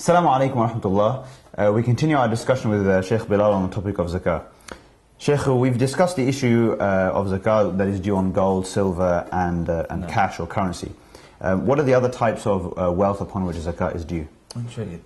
Assalamu alaikum wa rahmatullah. We continue our discussion with Sheikh Bilal on the topic of Zakat. Sheikh, we've discussed the issue of Zakat that is due on gold, silver and cash or currency. What are the other types of wealth upon which Zakat is due?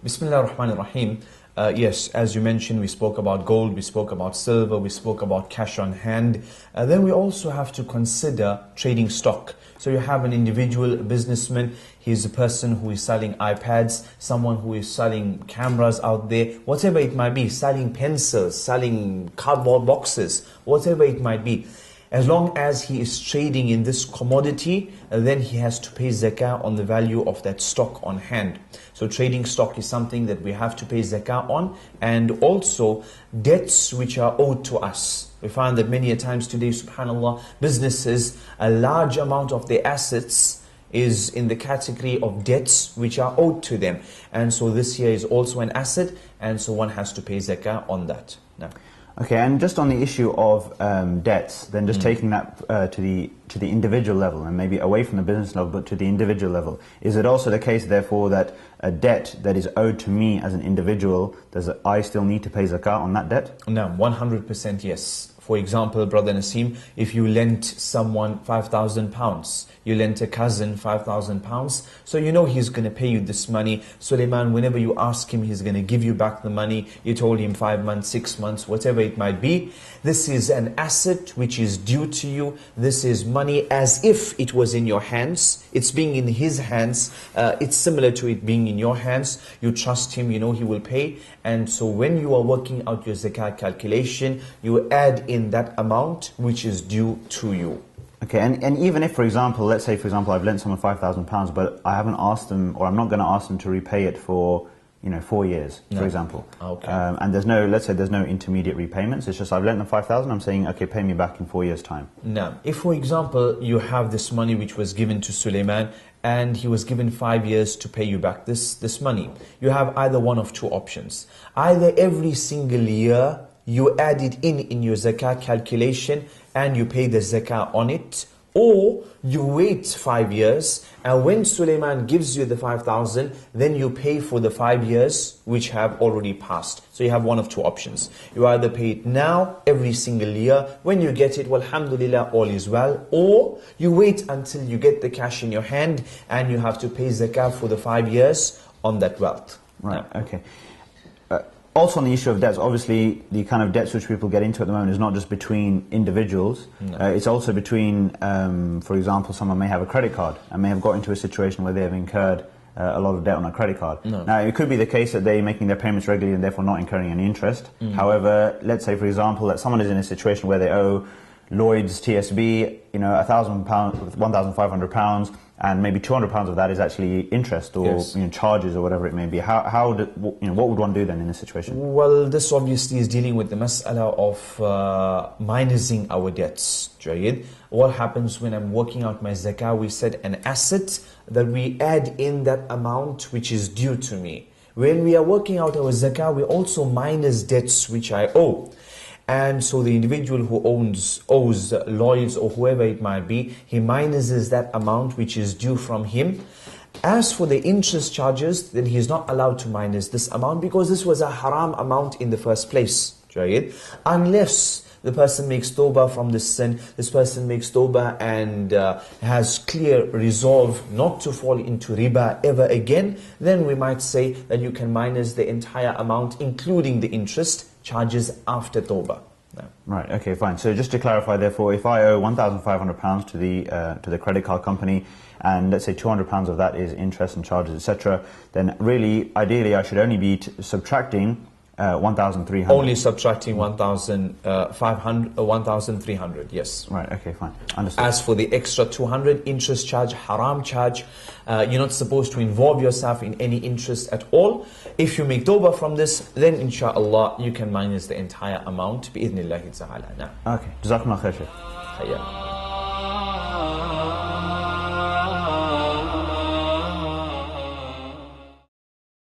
Bismillah ar-Rahman ar-Rahim. Yes, as you mentioned, we spoke about gold, we spoke about silver, we spoke about cash on hand. Then we also have to consider trading stock. So you have an individual businessman, he's a person who is selling iPads, someone who is selling cameras out there, whatever it might be, selling pencils, selling cardboard boxes, whatever it might be. As long as he is trading in this commodity, then he has to pay zakah on the value of that stock on hand. So trading stock is something that we have to pay zakah on, and also debts which are owed to us. We find that many a times today, subhanAllah, businesses, a large amount of their assets is in the category of debts which are owed to them. And so this here is also an asset, and so one has to pay zakah on that. Now, okay, and just on the issue of debts, then just taking that to the individual level, and maybe away from the business level, but to the individual level, is it also the case, therefore, that a debt that is owed to me as an individual, does I still need to pay zakat on that debt? No, 100% yes. For example, Brother Naseem, if you lent someone £5,000, you lent a cousin £5,000, so you know he's going to pay you this money. Suleiman, whenever you ask him, he's going to give you back the money. You told him 5 months, 6 months, whatever it might be. This is an asset which is due to you. This is money as if it was in your hands. It's being in his hands. It's similar to it being in your hands. You trust him, you know he will pay. And so when you are working out your zakat calculation, you add in that amount which is due to you. Okay, and even if, for example, let's say, for example, I've lent someone £5,000, but I haven't asked them, or I'm not going to ask them to repay it for, 4 years, for example. Okay. And there's no, let's say there's no intermediate repayments, it's just I've lent them 5,000, I'm saying, okay, pay me back in 4 years' time. Now, if, for example, you have this money which was given to Suleiman, and he was given 5 years to pay you back this money, you have either one of two options. Either every single year, you add it in your zakat calculation and you pay the zakah on it, or you wait 5 years and when Suleiman gives you the 5,000, then you pay for the 5 years which have already passed. So you have one of two options. You either pay it now, every single year, when you get it, well, alhamdulillah, all is well, or you wait until you get the cash in your hand and you have to pay zakah for the 5 years on that wealth. Right, okay. Also on the issue of debts, obviously the kind of debts which people get into at the moment is not just between individuals, it's also between, for example, someone may have a credit card and may have got into a situation where they have incurred a lot of debt on a credit card. Now it could be the case that they're making their payments regularly and therefore not incurring any interest. However, let's say for example that someone is in a situation where they owe Lloyd's TSB, £1,000, £1,500, and maybe £200 of that is actually interest or charges or whatever it may be. What would one do then in this situation? Well, this obviously is dealing with the mas'ala of minusing our debts. Jayid. What happens when I'm working out my zakah? We said an asset that we add in that amount which is due to me. When we are working out our zakah, we also minus debts which I owe. And so the individual who owes Lloyds or whoever it might be, he minuses that amount which is due from him. As for the interest charges, then he is not allowed to minus this amount because this was a haram amount in the first place. Unless the person makes tawbah from this sin, this person makes tawbah and has clear resolve not to fall into riba ever again, then we might say that you can minus the entire amount, including the interest charges after tawbah. Right, okay, fine. So just to clarify, therefore, if I owe £1,500 to the credit card company, and let's say £200 of that is interest and charges, etc., then really, ideally, I should only be subtracting 1,300. Only subtracting 1,300, yes. Right, okay, fine. Understood. As for the extra 200 interest charge, haram charge, you're not supposed to involve yourself in any interest at all. If you make tawbah from this, then inshaAllah, you can minus the entire amount, bi-idhnillahi ta'ala. Okay, Jazakumullah khair, Shaykh. Yeah.